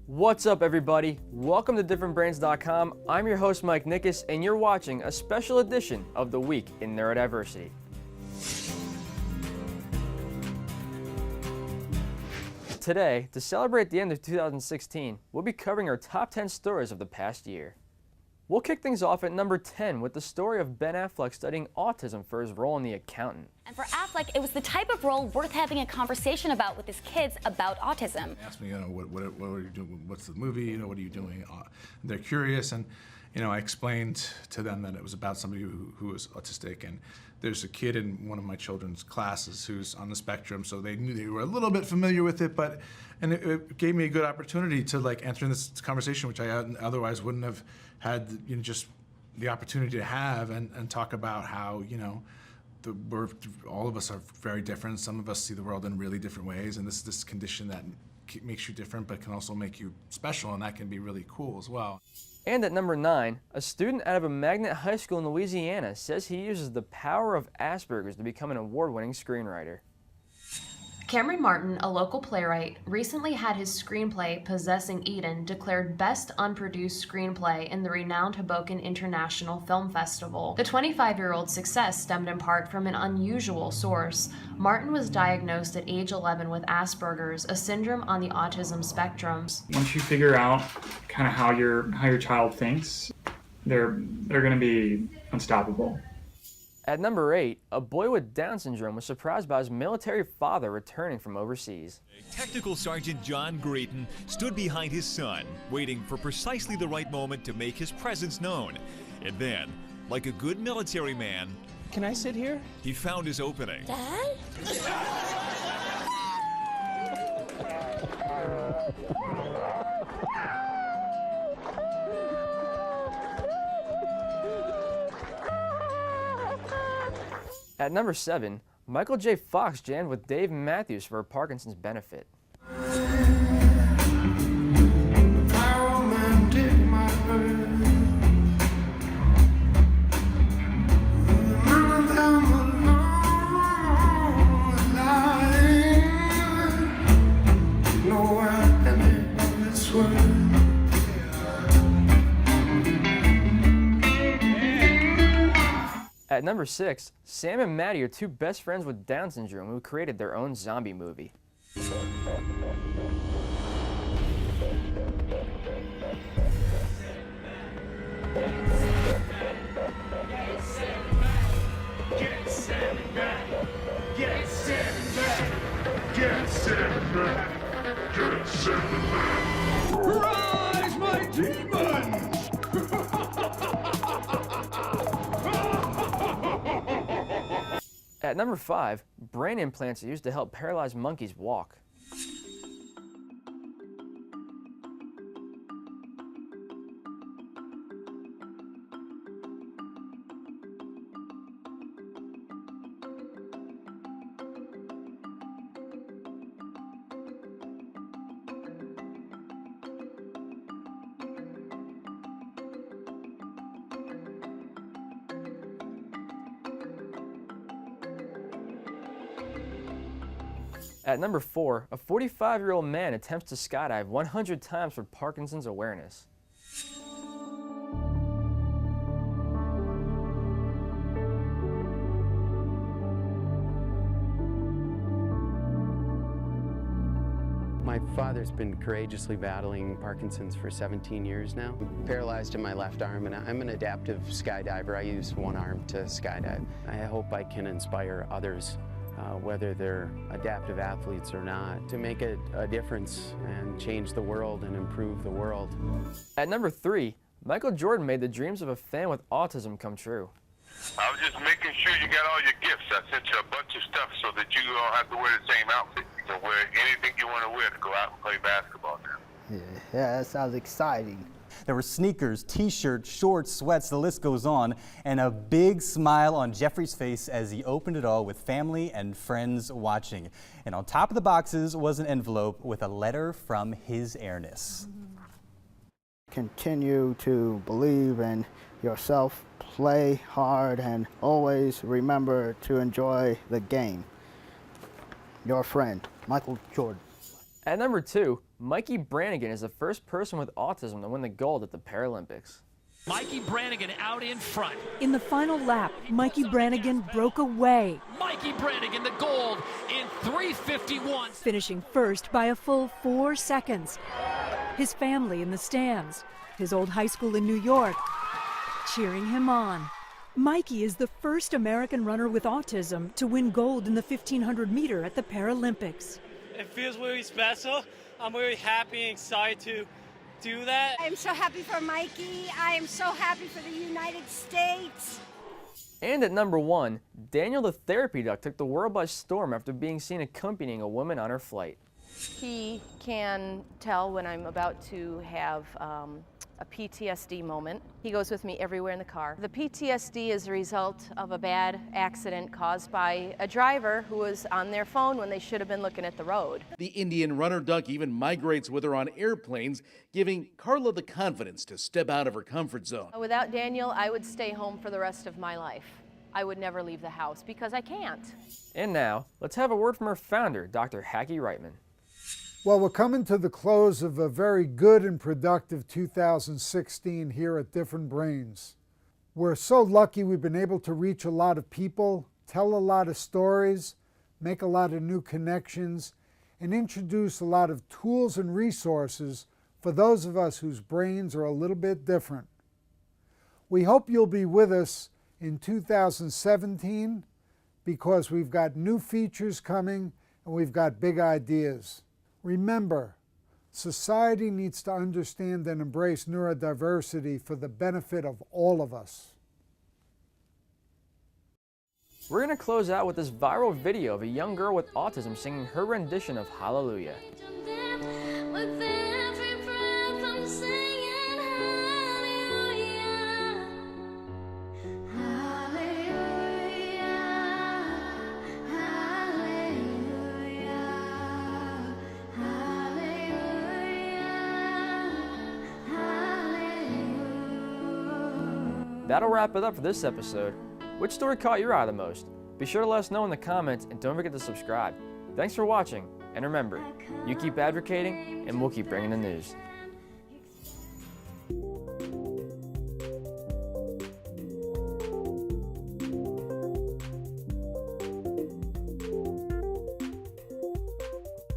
What's up, everybody? Welcome to differentbrains.com. I'm your host, Mike Nickas, and you're watching a special edition of The Week in Neurodiversity. Today, to celebrate the end of 2016, we'll be covering our top 10 stories of the past year. We'll kick things off at number 10 with the story of Ben Affleck studying autism for his role in The Accountant. And for Affleck, it was the type of role worth having a conversation about with his kids about autism. Ask me, what are you doing? What's the movie? What are you doing? They're curious, and I explained to them that it was about somebody who was autistic, and there's a kid in one of my children's classes who's on the spectrum, so they knew they were a little bit familiar with it, and it gave me a good opportunity to enter in this conversation, which I otherwise wouldn't have had, just the opportunity to have and talk about how, all of us are very different. Some of us see the world in really different ways, and this condition that makes you different but can also make you special, and that can be really cool as well. And at number 9, a student out of a magnet high school in Louisiana says he uses the power of Asperger's to become an award-winning screenwriter. Cameron Martin, a local playwright, recently had his screenplay, Possessing Eden, declared Best Unproduced Screenplay in the renowned Hoboken International Film Festival. The 25-year-old's success stemmed in part from an unusual source. Martin was diagnosed at age 11 with Asperger's, a syndrome on the autism spectrum. Once you figure out kind of how your child thinks, they're going to be unstoppable. At number 8, a boy with Down syndrome was surprised by his military father returning from overseas. Technical Sergeant John Grayton stood behind his son, waiting for precisely the right moment to make his presence known. And then, like a good military man, can I sit here? He found his opening. Dad? At number 7, Michael J. Fox jammed with Dave Matthews for Parkinson's benefit. At number 6, Sam and Mattie are two best friends with Down syndrome who created their own zombie movie. Rise, my demons! At number 5, brain implants are used to help paralyzed monkeys walk. At number 4, a 45-year-old man attempts to skydive 100 times for Parkinson's awareness. My father's been courageously battling Parkinson's for 17 years now. I'm paralyzed in my left arm, and I'm an adaptive skydiver. I use one arm to skydive. I hope I can inspire others, whether they're adaptive athletes or not, to make a difference and change the world and improve the world. At number 3, Michael Jordan made the dreams of a fan with autism come true. I was just making sure you got all your gifts. I sent you a bunch of stuff so that you don't have to wear the same outfit. You can wear anything you want to wear to go out and play basketball now. Yeah, that sounds exciting. There were sneakers, t-shirts, shorts, sweats, the list goes on, and a big smile on Jeffrey's face as he opened it all with family and friends watching. And on top of the boxes was an envelope with a letter from his airness. Continue to believe in yourself, play hard, and always remember to enjoy the game. Your friend, Michael Jordan. At number 2, Mikey Branningan is the first person with autism to win the gold at the Paralympics. Mikey Branningan out in front. In the final lap, Mikey Branningan broke away. Mikey Branningan the gold in 3:51. Finishing first by a full 4 seconds. His family in the stands, his old high school in New York, cheering him on. Mikey is the first American runner with autism to win gold in the 1500 meter at the Paralympics. It feels really special. I'm really happy and excited to do that. I'm so happy for Mikey. I am so happy for the United States. And at number 1, Daniel the therapy duck took the world by storm after being seen accompanying a woman on her flight. He can tell when I'm about to have a PTSD moment. He goes with me everywhere in the car. The PTSD is a result of a bad accident caused by a driver who was on their phone when they should have been looking at the road. The Indian runner duck even migrates with her on airplanes, giving Carla the confidence to step out of her comfort zone. Without Daniel, I would stay home for the rest of my life. I would never leave the house because I can't. And now, let's have a word from our founder, Dr. Hackie Reitman. Well, we're coming to the close of a very good and productive 2016 here at Different Brains. We're so lucky we've been able to reach a lot of people, tell a lot of stories, make a lot of new connections, and introduce a lot of tools and resources for those of us whose brains are a little bit different. We hope you'll be with us in 2017 because we've got new features coming and we've got big ideas. Remember, society needs to understand and embrace neurodiversity for the benefit of all of us. We're going to close out with this viral video of a young girl with autism singing her rendition of Hallelujah. That'll wrap it up for this episode. Which story caught your eye the most? Be sure to let us know in the comments and don't forget to subscribe. Thanks for watching, and remember, you keep advocating and we'll keep bringing the news.